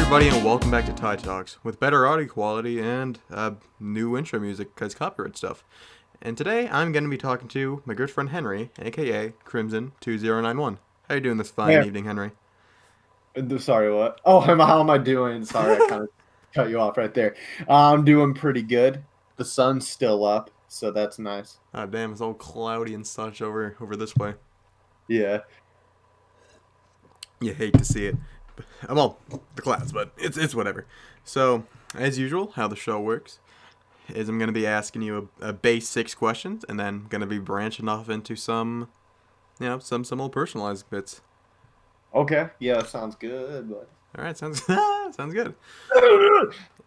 everybody, and welcome back to Tie Talks with better audio quality and new intro music because copyright stuff. And today I'm going to be talking to my good friend Henry, aka Crimson2091. How you doing this fine Yeah. evening, Henry? Sorry, what? Oh, how am I doing? Sorry, I kind of cut you off right there. I'm doing pretty good. The sun's still up, so that's nice. Ah, damn, it's all cloudy and such over this way. Yeah. You hate to see it. Well, the clouds, but it's whatever. So, as usual, how the show works is I'm going to be asking you a base 6 questions, and then going to be branching off into some, some little personalized bits. Okay. Yeah, sounds good, but All right, sounds sounds good.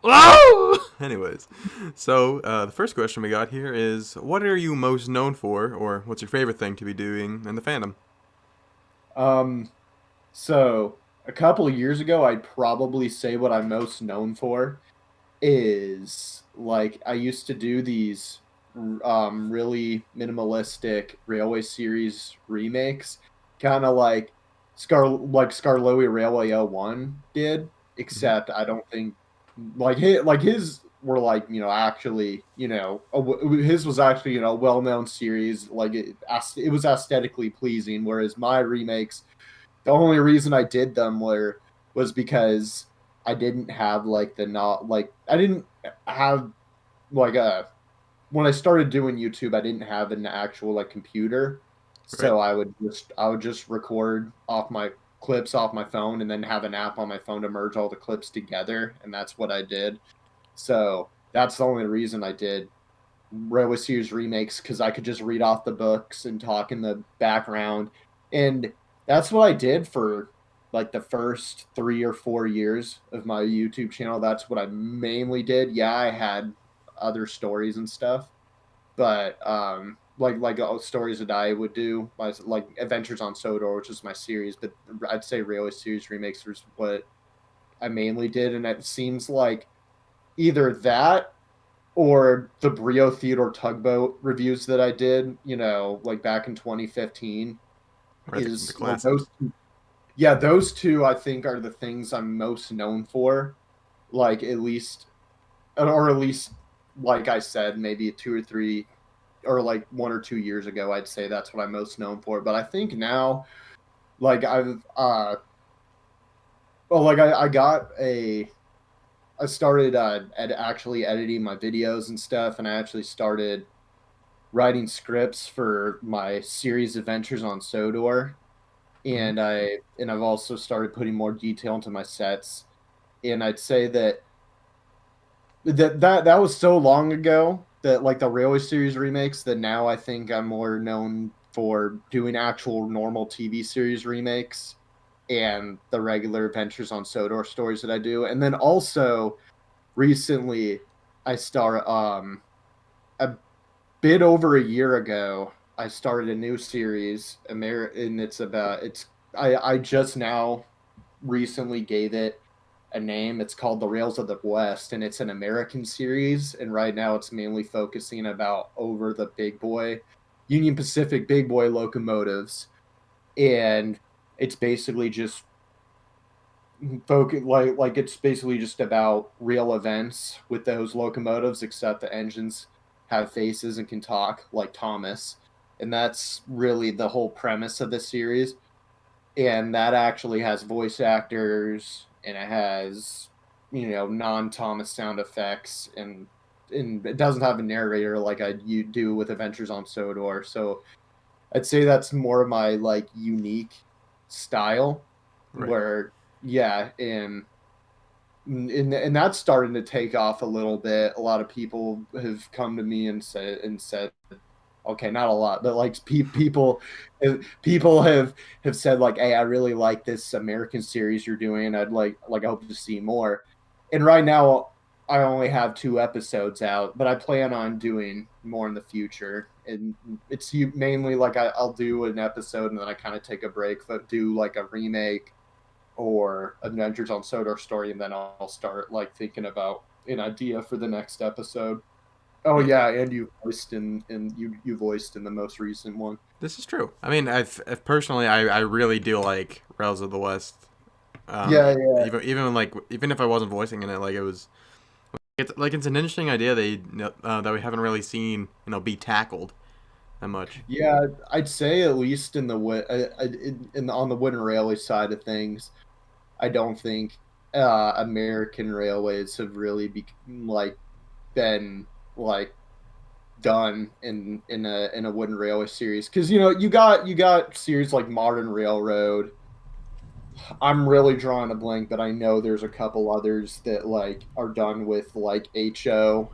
Whoa! Anyways, so the first question we got here is, what are you most known for, or what's your favorite thing to be doing in the fandom? um, so a couple of years ago, I'd probably say what I'm most known for is like I used to do these really minimalistic railway series remakes, kind of like Scarlowy Railway '01 did, Hmm. except I don't think like his were like actually his was actually well-known series, like it was aesthetically pleasing, whereas my remakes, the only reason I did them was because I didn't have like the not like I didn't have like a when I started doing YouTube, I didn't have an actual like computer, Right. so I would just record off my clips off my phone and then have an app on my phone to merge all the clips together, and that's what I did. So that's the only reason I did Railway Series remakes, because I could just read off the books and talk in the background. And that's what I did for like the first 3 or 4 years of my YouTube channel. That's what I mainly did. Yeah, I had other stories and stuff, but stories that I would do, like Adventures on Sodor, which is my series. But I'd say Railway Series remakes was what I mainly did, and it seems like either that or the Brio Theodore tugboat reviews that I did, like back in 2015, Right. The is well, classics. yeah, those two I think are the things I'm most known for. Like at least, like I said, maybe 2 or 3, or like 1 or 2 years ago, I'd say that's what I'm most known for. But I think now, like I got I started actually editing my videos and stuff, and I actually started writing scripts for my series Adventures on Sodor, Hmm. and I've also started putting more detail into my sets. And I'd say that was so long ago, that like the Railway series remakes, that now I think I'm more known for doing actual normal TV series remakes and the regular Adventures on Sodor stories that I do. And then also recently I start a bit over a year ago, I started a new series, and I just now recently gave it a name. It's called The Rails of the West, and it's an American series. And right now, it's mainly focusing about over the big boy Union Pacific big boy locomotives, and it's basically just focus like it's basically just about real events with those locomotives, except the engines have faces and can talk like Thomas. And that's really the whole premise of the series. And that actually has voice actors, and it has non-Thomas sound effects, and it doesn't have a narrator like you do with Adventures on Sodor. So I'd say that's more of my like unique style, Right. where yeah, and that's starting to take off a little bit. A lot of people have come to me and said, okay, not a lot, but like people have said like, hey, I really like this American series you're doing. I hope to see more. And right now, I only have 2 episodes out, but I plan on doing more in the future. And it's mainly like I'll do an episode and then I kind of take a break, but do like a remake or Adventures on Sodor story, and then I'll start like thinking about an idea for the next episode. Oh Yeah. yeah, and you voiced in the most recent one. This is true. I mean, I've personally, I really do like Rails of the West Yeah, yeah, Even if I wasn't voicing in it, like it's an interesting idea that we haven't really seen be tackled that much. yeah. I'd say at least in the on the wooden railway side of things, I don't think American railways have really been like done in a wooden railway series, because you got series like Modern Railroad. I'm really drawing a blank, but I know there's a couple others that like are done with like HO,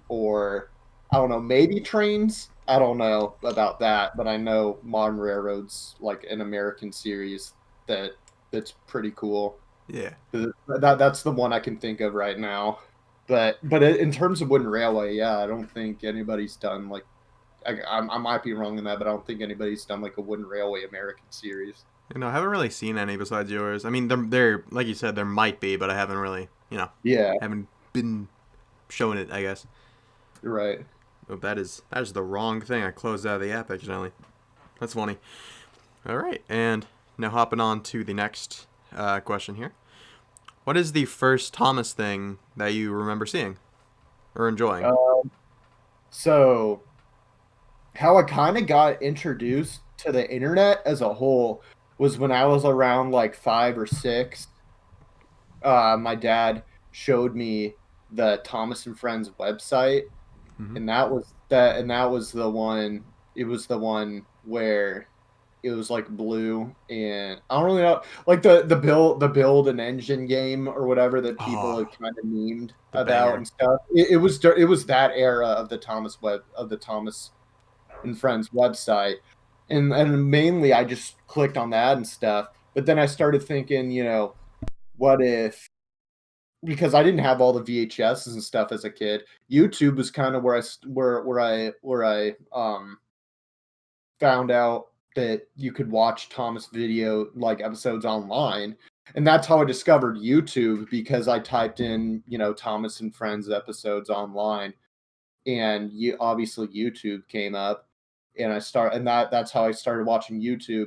or I don't know, maybe trains. I don't know about that, but I know Modern Railroad's like an American series that that's pretty cool. Yeah. That's the one I can think of right now. But in terms of wooden railway, yeah, I don't think anybody's done like I might be wrong in that, but I don't think anybody's done like a wooden railway American series. I haven't really seen any besides yours. I mean, there like you said, there might be, but I haven't really, Yeah, haven't been shown it, I guess. right. Oh, that is the wrong thing. I closed out of the app accidentally. That's funny. All right, and now hopping on to the next question here. What is the first Thomas thing that you remember seeing or enjoying? So how I kind of got introduced to the internet as a whole was when I was around like 5 or 6. My dad showed me the Thomas and Friends website, Hmm. and that was the one. It was the one where it was like blue, and I don't really know, like the build an engine game or whatever that people Oh, have kind of memed the about banger. and stuff. It was that era of the Thomas and Friends website, and mainly I just clicked on that and stuff. But then I started thinking, what if, because I didn't have all the VHSs and stuff as a kid. YouTube was kind of where I found out that you could watch Thomas video like episodes online. And that's how I discovered YouTube, because I typed in, Thomas and Friends episodes online, and obviously YouTube came up, and that's how I started watching YouTube.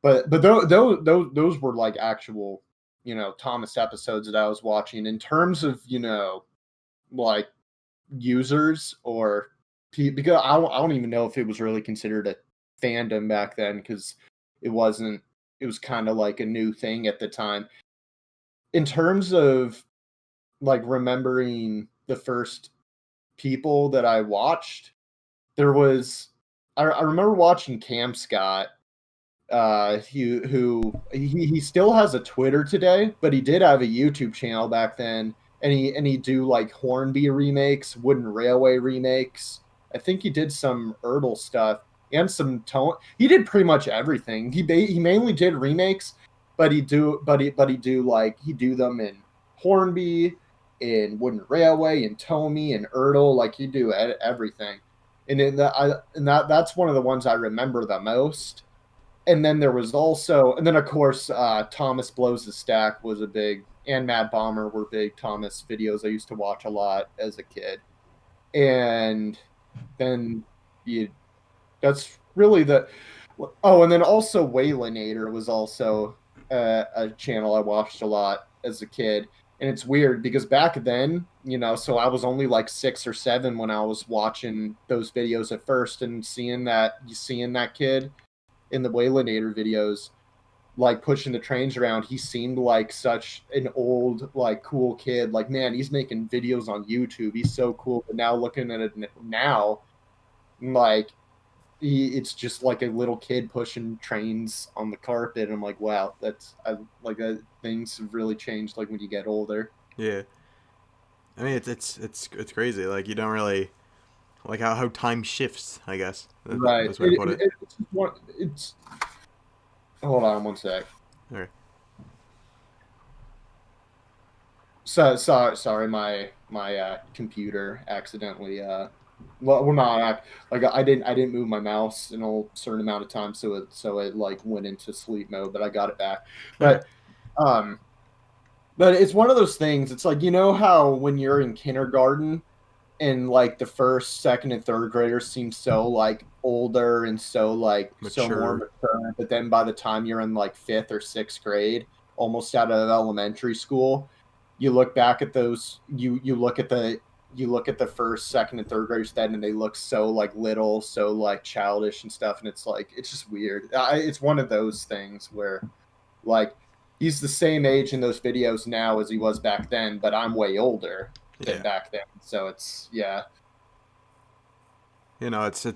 But those were like actual, Thomas episodes that I was watching. In terms of, like users or because I don't even know if it was really considered a fandom back then, because it wasn't. It was kind of like a new thing at the time. In terms of like remembering the first people that I watched, there was I remember watching Cam Scott, he still has a Twitter today, but he did have a YouTube channel back then, and he do like Hornby remakes, Wooden Railway remakes. I think he did some Erdl stuff and some tone. He did pretty much everything. He mainly did remakes, but he do them in Hornby, in Wooden Railway, in Tommy, and Erdl. Like he do everything, and that's one of the ones I remember the most. And then of course, Thomas Blows the Stack was a big, and Mad Bomber were big Thomas videos I used to watch a lot as a kid. And then you that's really the oh, and then also Waylanator was also a channel I watched a lot as a kid. And it's weird because back then, so I was only like 6 or 7 when I was watching those videos at first, and seeing that kid in the Waylanator videos, like pushing the trains around. He seemed like such an old, like cool kid. Like, man, he's making videos on YouTube. He's so cool. But now looking at it now, like it's just like a little kid pushing trains on the carpet. I'm like, wow, things have really changed. Like when you get older, Yeah. I mean, it's crazy. Like you don't really like how time shifts. I guess that's the right? best way to put it. It's hold on one sec. Okay. Sorry, my computer accidentally well not like I didn't move my mouse in a certain amount of time, so it like went into sleep mode, but I got it back. Okay. But um but it's one of those things. It's like, how when you're in kindergarten and like the first, second, and third graders seem so like older and so more Mature. mature, but then by the time you're in like fifth or sixth grade, almost out of elementary school. You look back at those, you look at the first, second, and third graders then, and they look so like little, so like childish and stuff, and it's like it's just weird. It's one of those things where like he's the same age in those videos now as he was back then, but I'm way older than back then. So it's yeah. You know, it's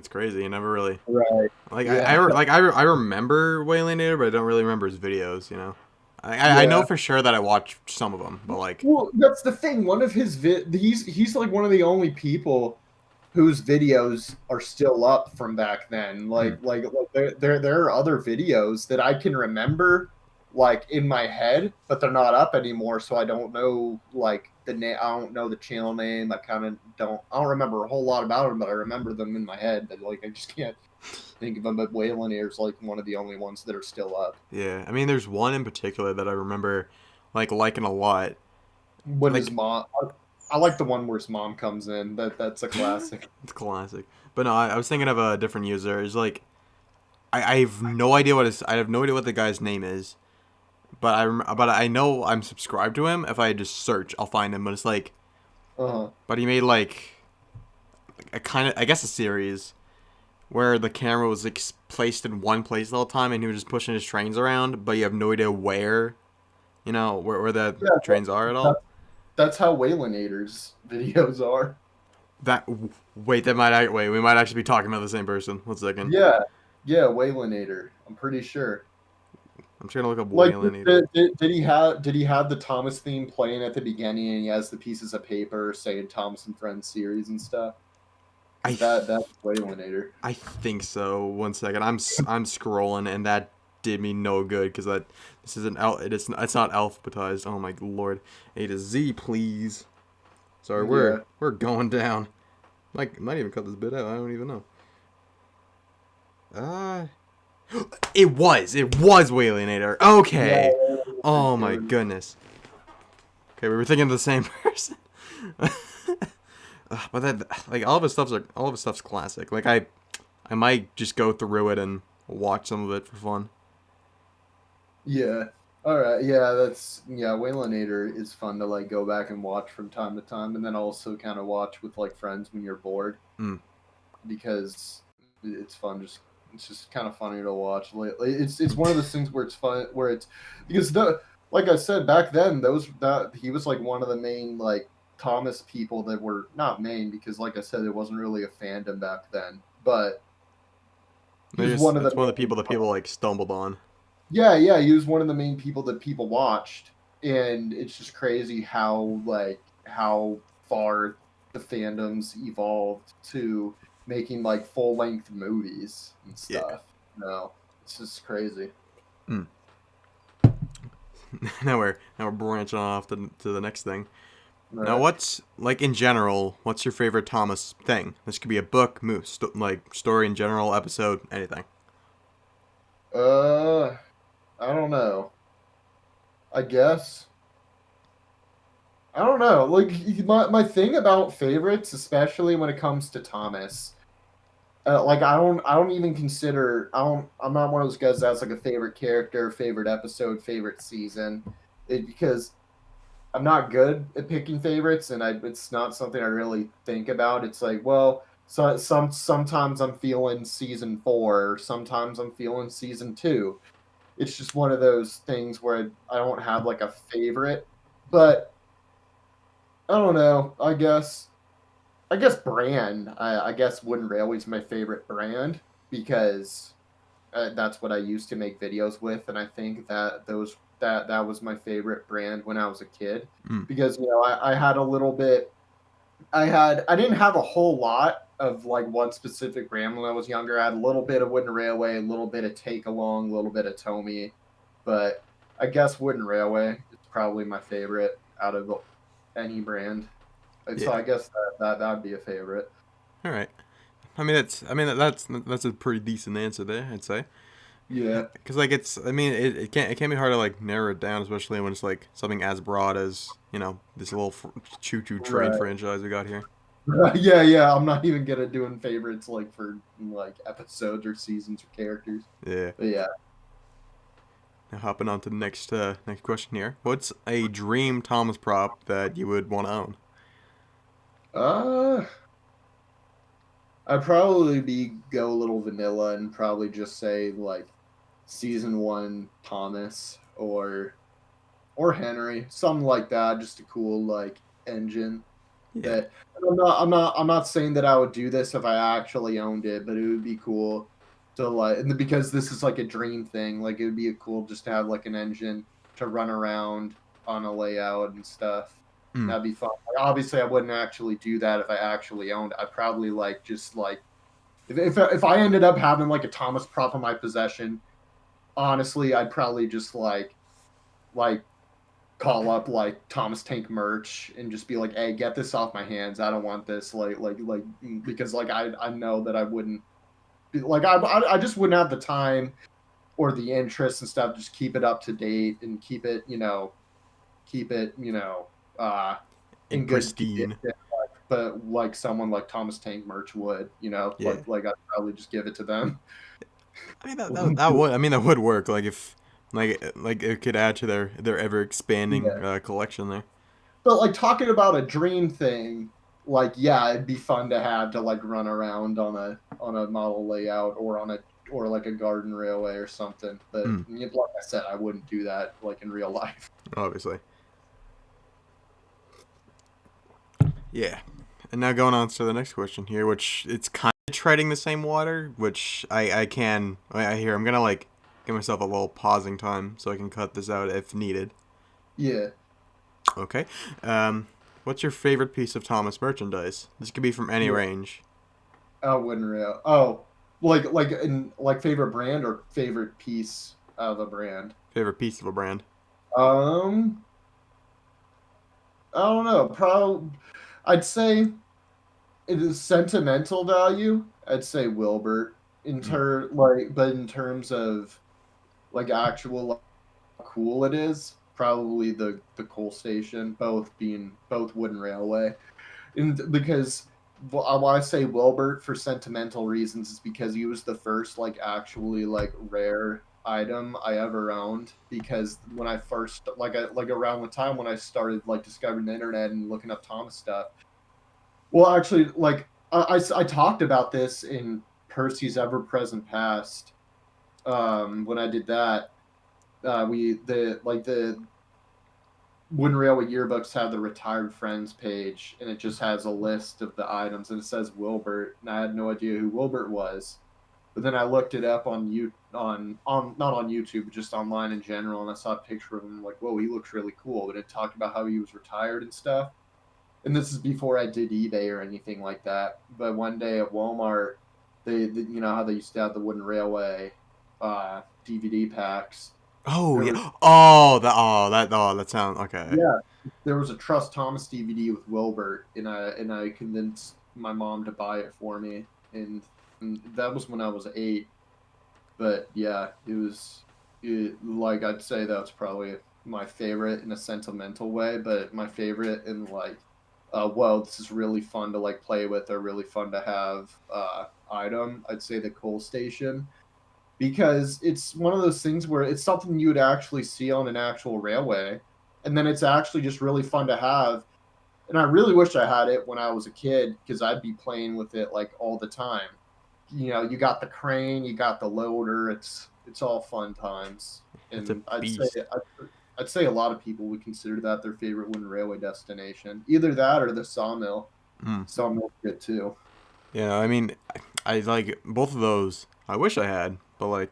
crazy. You never really Right. like Yeah. I remember Waylander, but I don't really remember his videos. You know, I know Yeah. for sure that I watched some of them, but like Well, that's the thing. One of his he's like one of the only people whose videos are still up from back then. There are other videos that I can remember like in my head, but they're not up anymore. So I don't know like the name. I don't know the channel name. I don't remember a whole lot about them, but I remember them in my head. But like I just can't think of them. But Waylon Air's like one of the only ones that are still up. yeah. I mean, there's one in particular that I remember like liking a lot. When his Like mom, I like the one where his mom comes in. That's a classic. it's classic. But no, I was thinking of a different user. It's like I have no idea I have no idea what the guy's name is. But I know I'm subscribed to him. If I just search, I'll find him. But it's like, Uh-huh. but he made like a kind of, I guess, a series where the camera was like placed in one place all the time, and he was just pushing his trains around, but you have no idea where, where the Yeah, trains are at that, all. that's how Waylon videos are. That wait, we might actually be talking about the same person. 1 second, Yeah, yeah, Wayland. I'm pretty sure. I'm just gonna look up Like, Wayland. did he have the Thomas theme playing at the beginning, and he has the pieces of paper saying Thomas and Friends series and stuff? I Because that's Wayland. I think so. 1 second, I'm scrolling, and that did me no good because this is it's not alphabetized. Oh my lord, A to Z, please. Sorry, Yeah. we're going down. Like, might even cut this bit out. I don't even know. Uh it was Waylenator. Okay. Yeah. Oh my goodness. Okay, we were thinking of the same person. But that like all of his stuff's classic. Like I might just go through it and watch some of it for fun. Yeah. All right. Yeah, Wayland is fun to like go back and watch from time to time, and then also kind of watch with like friends when you're bored Mm. because it's fun. It's just kind of funny to watch. It's one of those things where it's fun where it's because the like I said back then that he was like one of the main like Thomas people that were not main because like I said it wasn't really a fandom back then, but he was one of It's the one of the main. people that people like stumbled on. Yeah, he was one of the main people that people watched, and it's just crazy how far the fandoms evolved to making like full length movies and Yeah. stuff. No, it's just crazy. Mm. Now we're branching off to the next thing. Now, Right. what's like in general? What's your favorite Thomas thing? This could be a book, like story in general, episode, anything. Uh, I don't know. I guess I don't know. Like my thing about favorites, especially when it comes to Thomas. Like I don't even consider I'm not one of those guys that's like a favorite character, favorite episode, favorite season, because I'm not good at picking favorites, and it's not something I really think about. It's like, well, sometimes I'm feeling season 4, sometimes I'm feeling season 2. It's just one of those things where I don't have like a favorite, but I don't know. I guess brand. I guess Wooden Railway's my favorite brand because that's what I used to make videos with, and I think that was my favorite brand when I was a kid Mm. because I had a little bit. I didn't have a whole lot of like one specific brand when I was younger. I had a little bit of Wooden Railway, a little bit of Take Along, a little bit of Tomy, but I guess Wooden Railway is probably my favorite out of any brand. And so Yeah. I guess that would be a favorite. All right. That's a pretty decent answer there, I'd say. Yeah. Because like it can't be hard to like narrow it down, especially when it's like something as broad as this little choo choo train Right. franchise we got here. Yeah. I'm not even good at doing favorites like for like episodes or seasons or characters. Yeah. But yeah. Now hopping on to the next question here. What's a dream Thomas prop that you would want to own? Uh, I'd probably be go a little vanilla and probably just say like season one Thomas or Henry, something like that. Just a cool like engine. Yeah. That I'm not saying that I would do this if I actually owned it, but it would be cool to like, and because this is like a dream thing, like it would be cool just to have like an engine to run around on a layout and stuff. Mm. That'd be fun. Like, obviously, I wouldn't actually do that if I actually owned it. I'd probably like just like if I ended up having like a Thomas prop in my possession, honestly, I'd probably just like call up like Thomas Tank merch and just be like, "Hey, get this off my hands. I don't want this." Like because like I know that I wouldn't like I just wouldn't have the time or the interest and stuff. Just keep it up to date and keep it uh In in good condition. pristine. But like someone like Thomas Tank merch would, Yeah. like I'd probably just give it to them. I mean that would, I mean, that would work. Like if like it could add to their ever expanding Yeah. collection there. But like talking about a dream thing, like yeah, it'd be fun to have to like run around on a model layout or on a or like a garden railway or something. But Mm, like I said, I wouldn't do that like in real life. obviously. Yeah. And now going on to the next question here, which it's kind of treading the same water, which I hear I'm gonna like give myself a little pausing time so I can cut this out if needed. Yeah, Okay. Um, what's your favorite piece of Thomas merchandise? This could be from any yeah, range. I wouldn't real. Oh, like in like favorite brand or favorite piece of a brand. Favorite piece of a brand. Um, I don't know. Probably, I'd say it is sentimental value. I'd say Wilbert Mm. but in terms of like actual like, how cool it is, probably the coal station, both wooden railway, and because why I say Wilbert for sentimental reasons is because he was the first like actually like rare item I ever owned. Because when I first like around the time when I started like discovering the internet and looking up Thomas stuff, well, actually, like I talked about this in Percy's Ever Present Past. When I did that, we the Wooden Railway yearbooks have the retired friends page, and it just has a list of the items, and it says Wilbert, and I had no idea who Wilbert was. But then I looked it up on you on not on YouTube, but just online in general, and I saw a picture of him. Like, whoa, he looks really cool. But it talked about how he was retired and stuff. And this is before I did eBay or anything like that. But one day at Walmart, you know how they used to have the Wooden Railway DVD packs. Oh There was yeah. Oh that sounds okay. Yeah, there was a Trust Thomas DVD with Wilbert, and I convinced my mom to buy it for me, and that was when I was 8. But yeah, like I'd say that's probably my favorite in a sentimental way, but my favorite in like, well, this is really fun to like play with or really fun to have item. I'd say the coal station because it's one of those things where it's something you would actually see on an actual railway, and then it's actually just really fun to have. And I really wish I had it when I was a kid because I'd be playing with it like all the time. You got the crane, you got the loader. It's all fun times, It's a and beast. I'd say a lot of people would consider that their favorite wooden railway destination. Either that or the sawmill. Mm. Sawmill's good too. Yeah, I mean, I like both of those. I wish I had, but like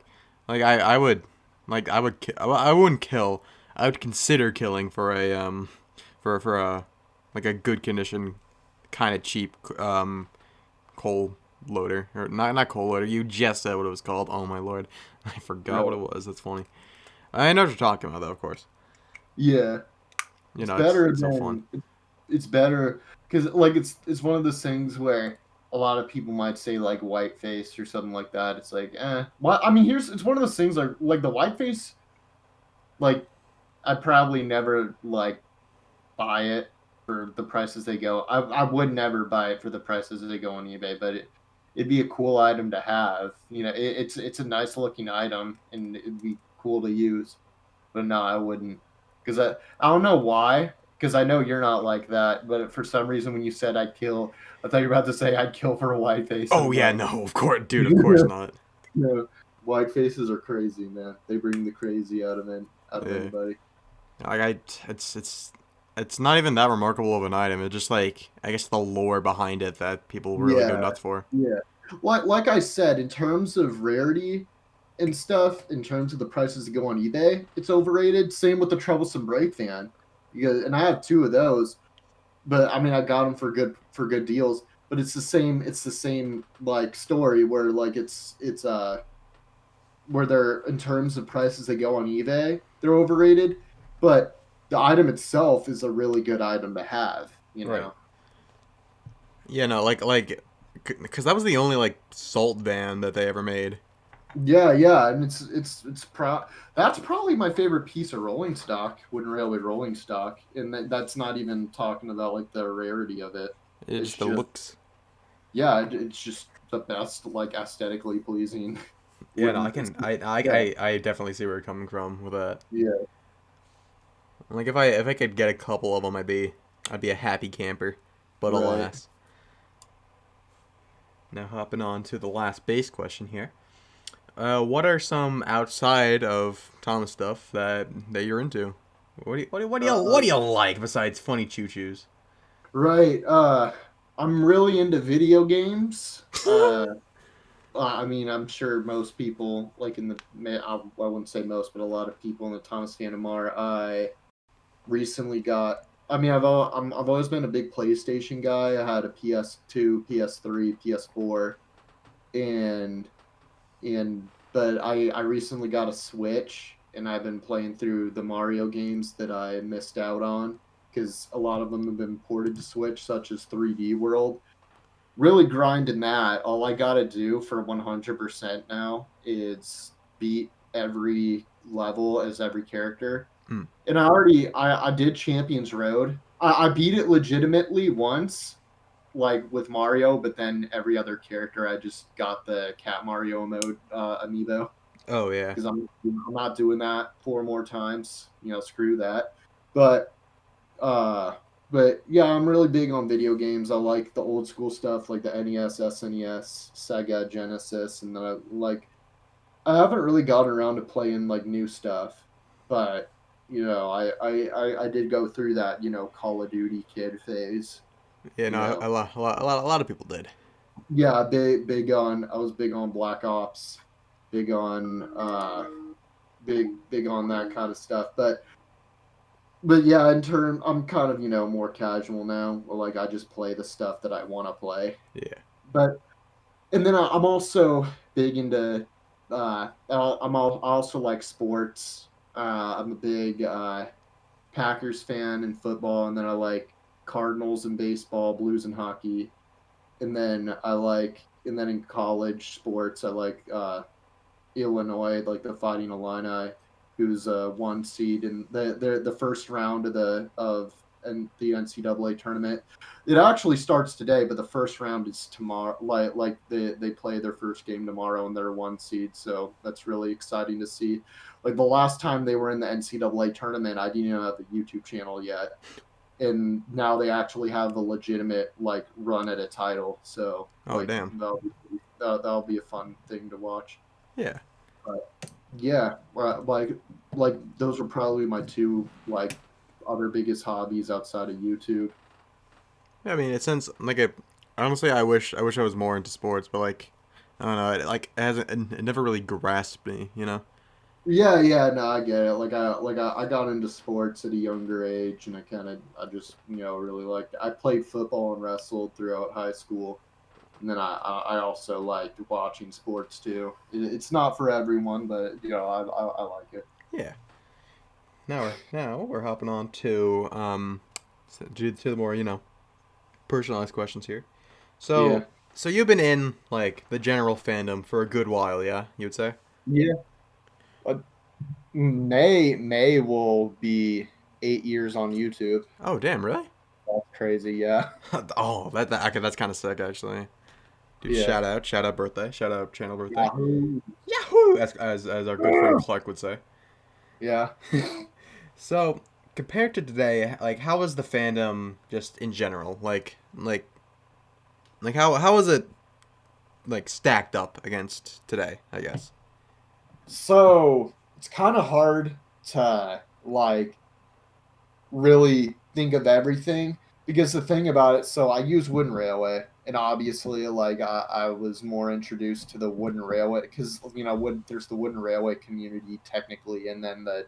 I would, I wouldn't kill. I would consider killing for a for a like a good condition, kind of cheap coal loader or not coal loader. You just said what it was called. Oh my lord, I forgot what Really. it was. That's funny. I know what you're talking about though, of course. Yeah, You it's know, better it's so fun. than it's better because like it's one of those things where a lot of people might say like whiteface or something like that. It's like, well, I mean, here's it's one of those things like the whiteface. Like, I'd probably never like buy it for the prices they go. I would never buy it for the prices they go on eBay, but it'd be a cool item to have. It's a nice looking item and it'd be cool to use. But no, I wouldn't. Because I don't know why. Because I know you're not like that. But for some reason, when you said I'd kill, I thought you were about to say I'd kill for a white face. And Oh I'm yeah, like, no, of course, dude, of course not. no, white faces are crazy, man. They bring the crazy out of Yeah, anybody. like it's not even that remarkable of an item. It's just like I guess the lore behind it that people really go Yeah, nuts for. yeah. Like I said, in terms of rarity and stuff, in terms of the prices that go on eBay, it's overrated. Same with the troublesome break fan, because and I have two of those, but I mean I got them for good deals. But it's the same like story where like it's where they're in terms of prices they go on eBay, they're overrated, but the item itself is a really good item to have, you Right. know. Yeah, no, because that was the only like salt van that they ever made. Yeah, yeah, and that's probably my favorite piece of rolling stock, wooden railway rolling stock, and that's not even talking about like the rarity of it. It's It's just the just looks. yeah, it's just the best like aesthetically pleasing Yeah, no, wooden. Yeah, I definitely see where you're coming from with that. yeah, Like if I could get a couple of them, I'd be a happy camper. But right. alas, now hopping on to the last base question here. What are some outside of Thomas stuff that you're into? What Uh, do you like besides funny choo choos? right. I'm really into video games. I mean, I'm sure most people, like in the, I wouldn't say most, but a lot of people in the Thomas fandom are. I recently got. I mean, I've always been a big PlayStation guy. I had a PS2, PS3, PS4, and but I recently got a Switch, and I've been playing through the Mario games that I missed out on because a lot of them have been ported to Switch, such as 3D World. Really grinding that. All I gotta do for 100% now is beat every level as every character. Hmm. And I did Champions Road. I beat it legitimately once, like with Mario, but then every other character I just got the Cat Mario mode amiibo Oh yeah, because I'm not doing that four more times. You know, screw that. But uh, but yeah, I'm really big on video games. I like the old school stuff like the NES, SNES, Sega, Genesis, and then I haven't really gotten around to playing like new stuff, but you know, I did go through that, you know, Call of Duty kid phase, yeah. you No, know. a lot of people did. Yeah, big on I was big on Black Ops, big on big on that kind of stuff. But yeah, in turn I'm kind of, you know, more casual now. Like I just play the stuff that I want to play. Yeah, But and then I'm also big into I also like sports. I'm a big Packers fan in football, and then I like Cardinals in baseball, Blues in hockey, and then in college sports I like Illinois, like the Fighting Illini, who's a one seed in the first round of the NCAA tournament. It actually starts today, but the first round is tomorrow. Like they play their first game tomorrow, and they're one seed, so that's really exciting to see. Like the last time they were in the NCAA tournament, I didn't have a YouTube channel yet, and now they actually have a legitimate like run at a title. So oh like damn. that'll be a fun thing to watch. Yeah. But yeah, like those are probably my two like other biggest hobbies outside of YouTube. Yeah, I mean, it sounds like a. Honestly, I wish I was more into sports, but like, I don't know, it hasn't, it never really grasped me, you know. Yeah, yeah, no, I get it. I got into sports at a younger age, and I just you know really liked. I played football and wrestled throughout high school, and then I also liked watching sports too. It's not for everyone, but you know I like it. Yeah. Now we're hopping on to to the more personalized questions here. So Yeah, so you've been in like the general fandom for a good while, yeah? You would say? yeah. Uh, May will be 8 years on YouTube. Oh damn, really? That's crazy. Yeah. Oh, okay, that's kind of sick actually. Dude, Yeah. shout out birthday, shout out channel birthday. Yahoo. Yahoo! As our good friend Clark would say. Yeah. So, compared to today, like how was the fandom just in general? Like how was it like stacked up against today, I guess. So it's kind of hard to like really think of everything because the thing about it, so I use Wooden Railway, and obviously, like I was more introduced to the Wooden Railway because there's the Wooden Railway community technically, and then the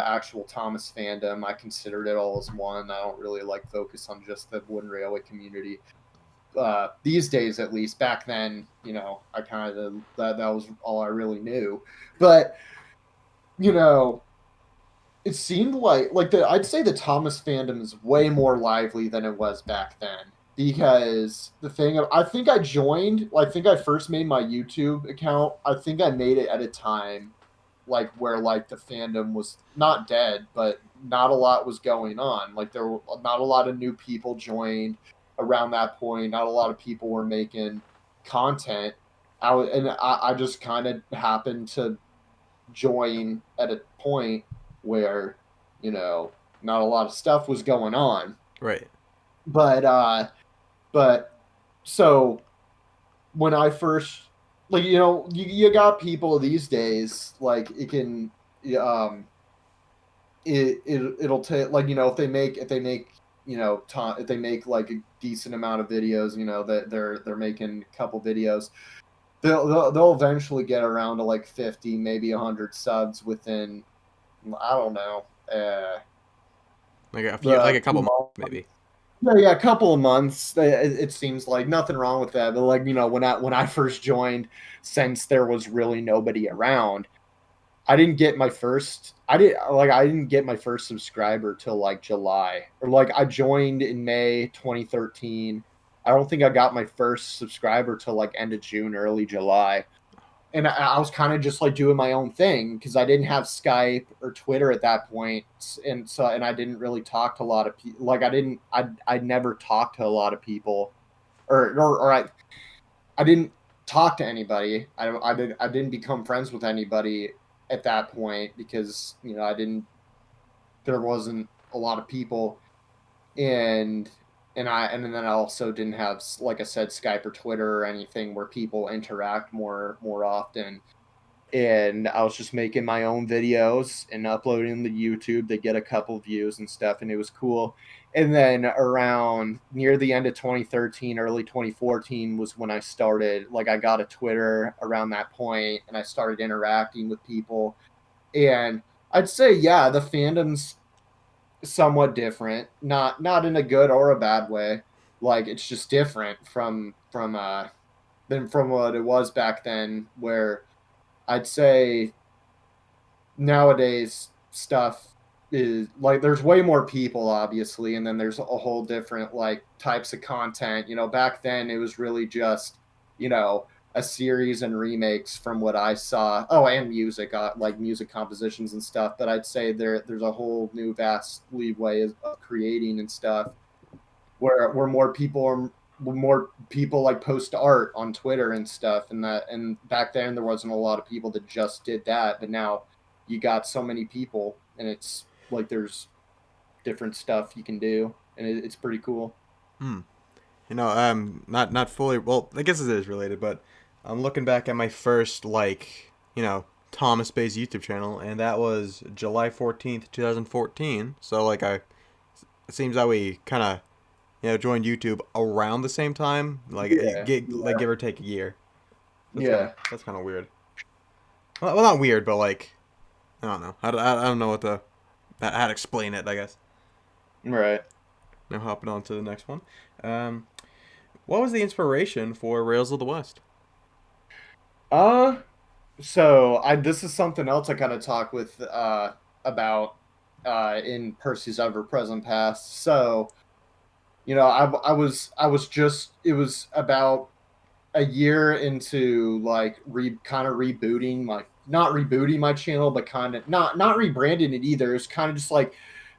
actual Thomas fandom. I considered it all as one. I don't really like focus on just the Wooden Railway community. These days, at least, back then, I kind of that was all I really knew. But you know, it seemed like I'd say the Thomas fandom is way more lively than it was back then. Because I think I think I first made my YouTube account. I think I made it at a time like where like the fandom was not dead, but not a lot was going on. Like there were not a lot of new people joined around that point. Not a lot of people were making content. I just kind of happened to join at a point where not a lot of stuff was going on. Right. But uh but so when I first, like, you got people these days, like it can um it'll take, like, if they make if they make like a decent amount of videos, that they're making a couple videos, they'll eventually get around to like 50, maybe 100 subs within, I don't know, Like a few, like the a couple months maybe. yeah, a couple of months. It seems like nothing wrong with that, but like, when I first joined, since there was really nobody around, I didn't get my first subscriber till like July, or like I joined in May 2013. I don't think I got my first subscriber till like end of June, early July. And I was kind of just like doing my own thing because I didn't have Skype or Twitter at that point, and I didn't really talk to a lot of people. Like I never talked to a lot of people, or I didn't talk to anybody. I didn't become friends with anybody at that point because I didn't. There wasn't a lot of people, and and then I also didn't have, like I said, Skype or Twitter or anything where people interact more often. And I was just making my own videos and uploading them to YouTube. They get a couple views and stuff, and it was cool. And then around near the end of 2013, early 2014 was when I started. Like I got a Twitter around that point, and I started interacting with people. And I'd say, yeah, the fandom's somewhat different, not in a good or a bad way. Like it's just different from what it was back then, where I'd say nowadays stuff is like there's way more people, obviously, and then there's a whole different like types of content. Back then it was really just you know a series and remakes from what I saw. Oh, and music, like music compositions and stuff. But I'd say there's a whole new vast leeway of creating and stuff, where more people like post art on Twitter and stuff, and back then there wasn't a lot of people that just did that, but now you got so many people, and it's like there's different stuff you can do, and it's pretty cool. Hmm. Not fully. Well, I guess it is related, but I'm looking back at my first Thomas Bay's YouTube channel, and that was July 14th, 2014. So it seems that we kind of joined YouTube around the same time, Yeah, like give or take a year. yeah, That's kind of weird. Well, not weird, but like I don't know. I don't know how to explain it. I guess. right. Now hopping on to the next one. Um, what was the inspiration for Rails of the West? uh so I this is something else I kind of talk with about in Percy's Ever Present Past. So I was just, it was about a year into like kind of rebooting my, not rebooting my channel, but kind of not rebranding it either. It's kind of just like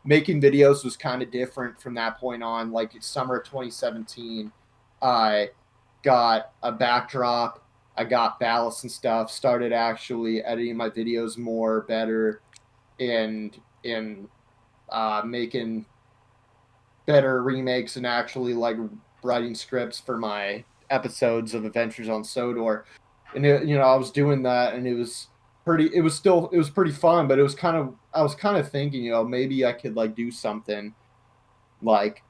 making videos was kind of different from that point on. Like it's summer of 2017, I got a backdrop, I got ballast and stuff, started actually editing my videos more better and making better remakes and actually like writing scripts for my episodes of Adventures on Sodor. And I was doing that, and it was pretty. It was pretty fun, but it was kind of. I was kind of thinking, maybe I could like do something like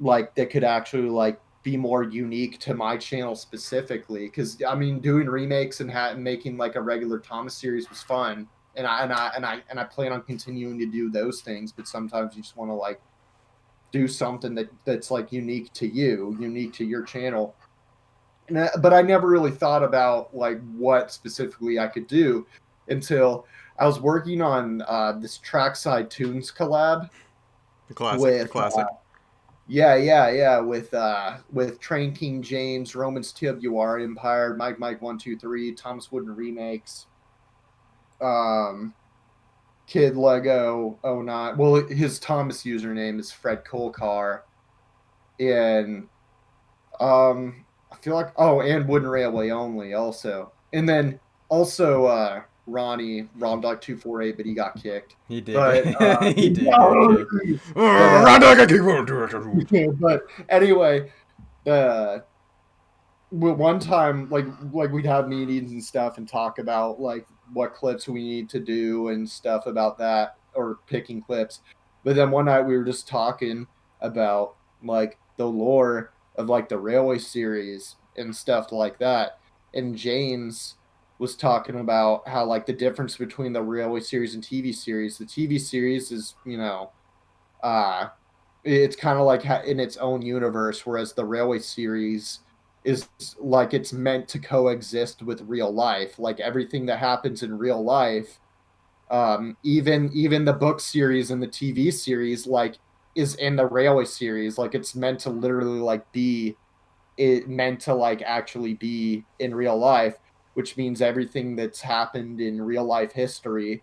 that could actually like be more unique to my channel specifically. Because I mean, doing remakes and making like a regular Thomas series was fun, and I plan on continuing to do those things. But sometimes you just want to like do something that's like unique to you, unique to your channel. But I never really thought about like what specifically I could do until I was working on this Trackside Tunes collab The classic, the with classic. yeah with Train King James, Romans TWR Empire, Mike 123, Thomas Wooden Remakes, um, Kid Lego 09. Well, his Thomas username is Fred Colcar, and I feel like and Wooden Railway only also. And then also Ronnie Romdog 248, but he got kicked. He did But get he did get kicked. but but anyway, uh one time like we'd have meetings and stuff and talk about like what clips we need to do and stuff about that, or picking clips. But then one night we were just talking about like the lore of like the Railway series and stuff like that, and James was talking about how like the difference between the Railway series and TV series. The TV series is, uh it's kind of like in its own universe, whereas the Railway series is like it's meant to coexist with real life. Like everything that happens in real life, even the book series and the TV series, like is in the Railway series. Like it's meant to literally like be it meant to like actually be in real life, which means everything that's happened in real life history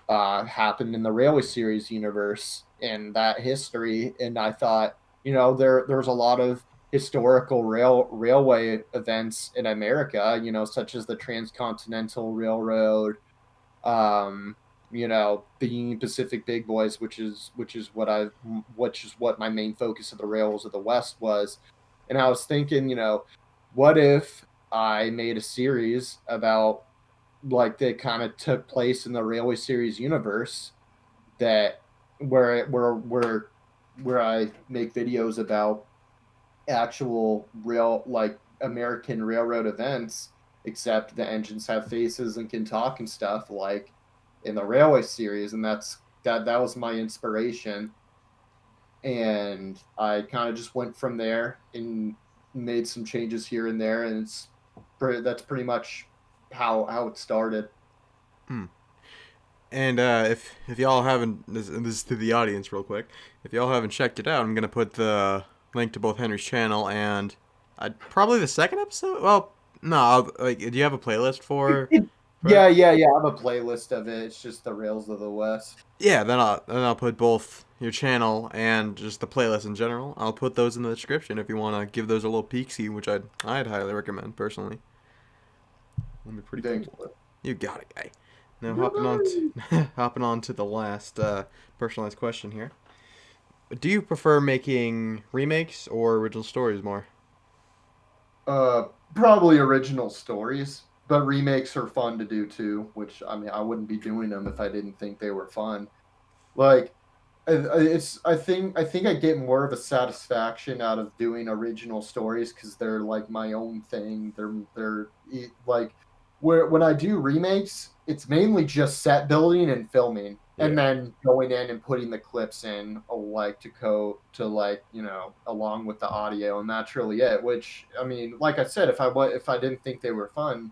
happened in the Railway series universe and that history. And I thought, there's a lot of historical railway events in America, such as the Transcontinental Railroad, um, the Union Pacific Big Boys, which is what my main focus of the Rails of the West was. And I was thinking, what if I made a series about like that kind of took place in the Railway series universe, that where I make videos about actual real like American railroad events, except the engines have faces and can talk and stuff like in the Railway series. And that was my inspiration, and I kind of just went from there and made some changes here and there, and that's pretty much how it started. Hmm. And if y'all haven't, this is to the audience real quick. If y'all haven't checked it out, I'm gonna put the link to both Henry's channel and probably the second episode. Well, no, like, do you have a playlist for it? Yeah. I have a playlist of it. It's just the Rails of the West. Yeah, then I'll put both your channel and just the playlist in general. I'll put those in the description if you want to give those a little peek see, which I'd highly recommend personally. That'd be pretty Thanks. cool. You got it, guy. Now Bud. hopping on to the last personalized question here. Do you prefer making remakes or original stories more? Probably original stories, but remakes are fun to do too. Which I mean, I wouldn't be doing them if I didn't think they were fun. Like, I think I get more of a satisfaction out of doing original stories because they're like my own thing. Like where when I do remakes, it's mainly just set building and filming, and Yeah. then going in and putting the clips in, like to like along with the audio, and that's really it. Which I mean, like I said, if I didn't think they were fun,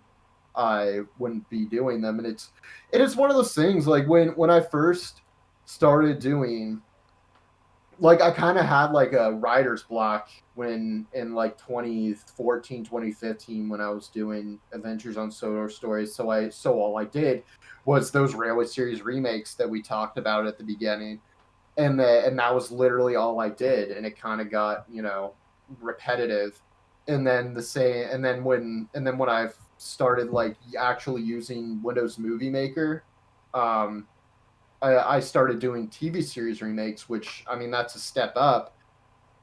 I wouldn't be doing them. And it's one of those things like when I first started doing, like I kind of had like a writer's block when in like 2014, 2015, when I was doing Adventures on Sodor Stories. So all I did was those Railway series remakes that we talked about at the beginning, and that was literally all I did, and it kind of got repetitive. and then when I started like actually using Windows Movie Maker, um, I started doing TV series remakes, which I mean that's a step up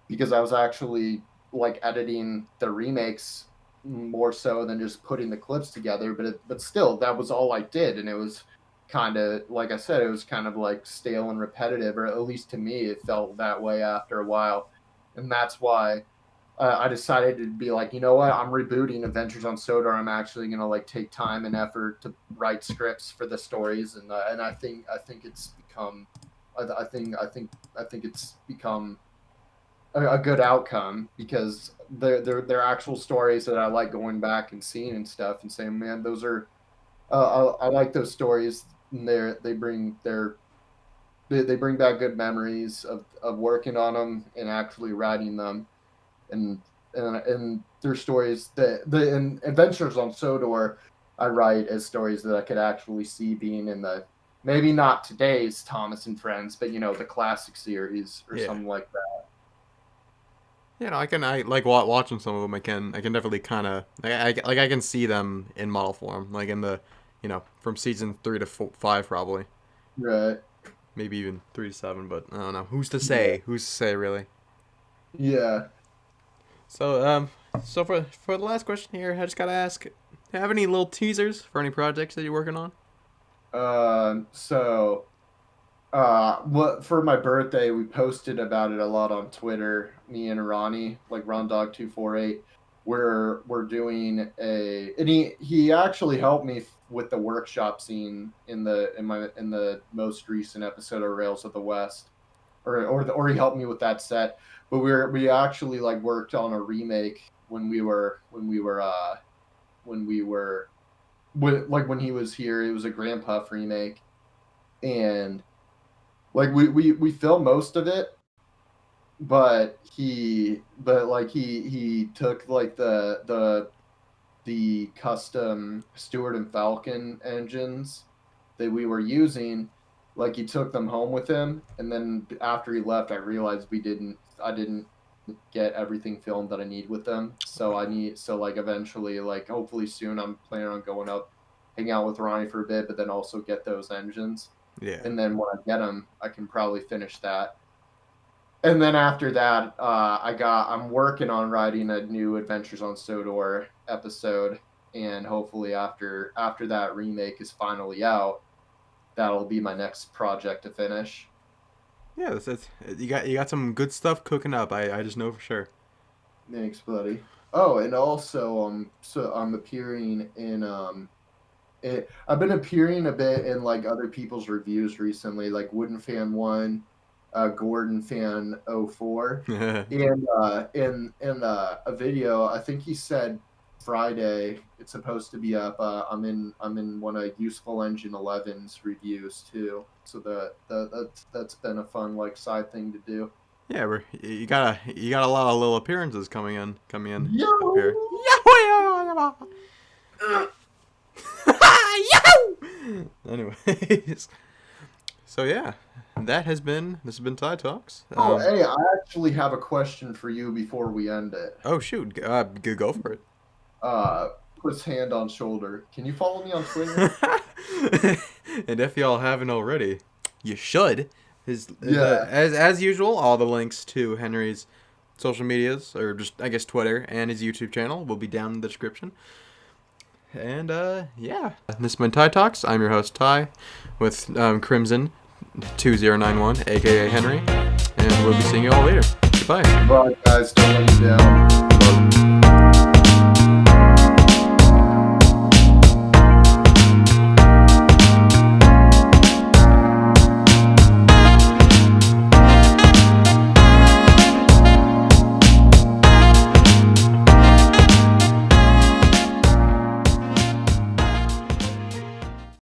because I was actually like editing the remakes more so than just putting the clips together. But still, that was all I did, and it was kind of like I said, it was kind of like stale and repetitive, or at least to me, it felt that way after a while, and that's why. I decided to be like, you know what? I'm rebooting Adventures on Sodor. I'm actually gonna like take time and effort to write scripts for the stories, and I think it's become, I think it's become a good outcome because they're actual stories that I like going back and seeing and stuff and saying, man, those are I like those stories. And they bring back good memories of working on them and actually writing them and and their stories the in Adventures on Sodor I write as stories that I could actually see being in the maybe not today's Thomas and Friends, but the classic series or Yeah. something like that. I like watching some of them. I can definitely kind of I can see them in model form, like in the, from season 3 to 5 probably, Right. maybe even 3 to 7. But I don't know. Who's to Yeah. say? Who's to say really? Yeah. So for the last question here, I just gotta ask: have any little teasers for any projects that you're working on? So what for my birthday we posted about it a lot on Twitter, me and Ronnie, like RonDog248. We're doing a and he actually helped me with the workshop scene in the most recent episode of Rails of the West. Or he helped me with that set. But we actually like worked on a remake when we were like when he was here. It was a Grand Puff remake, and like we filmed most of it, but he took like the custom Stewart and Falcon engines that we were using, like he took them home with him, and then after he left I realized I didn't get everything filmed that I need with them. So like eventually, like hopefully soon, I'm planning on going up, hang out with Ronnie for a bit, but then also get those engines. Yeah. And then when I get them, I can probably finish that. And then after that, I'm working on writing a new Adventures on Sodor episode, and hopefully after that remake is finally out, that'll be my next project to finish. Yeah, that's you got some good stuff cooking up. I just know for sure. Thanks, buddy. Oh, and also, so I'm appearing in I've been appearing a bit in like other people's reviews recently, like Wooden Fan One, Gordon Fan 04, and a video. I think he said Friday. It's supposed to be up. I'm in one of Useful Engine 11's reviews too. So that's been a fun like side thing to do. Yeah, you got a lot of little appearances coming in Yo! up here. Yahoo! Anyways, so yeah, this has been Tide Talks. Oh, hey, I actually have a question for you before we end it. Oh shoot, go for it. Uh, Puts hand on shoulder. Can you follow me on Twitter? And if y'all haven't already, you should. Yeah. As usual, all the links to Henry's social medias, or just I guess Twitter and his YouTube channel, will be down in the description. And yeah, this has been Ty Talks. I'm your host Ty, with Crimson2091, aka Henry, and we'll be seeing you all later. Goodbye. Bye, guys. Don't let me down.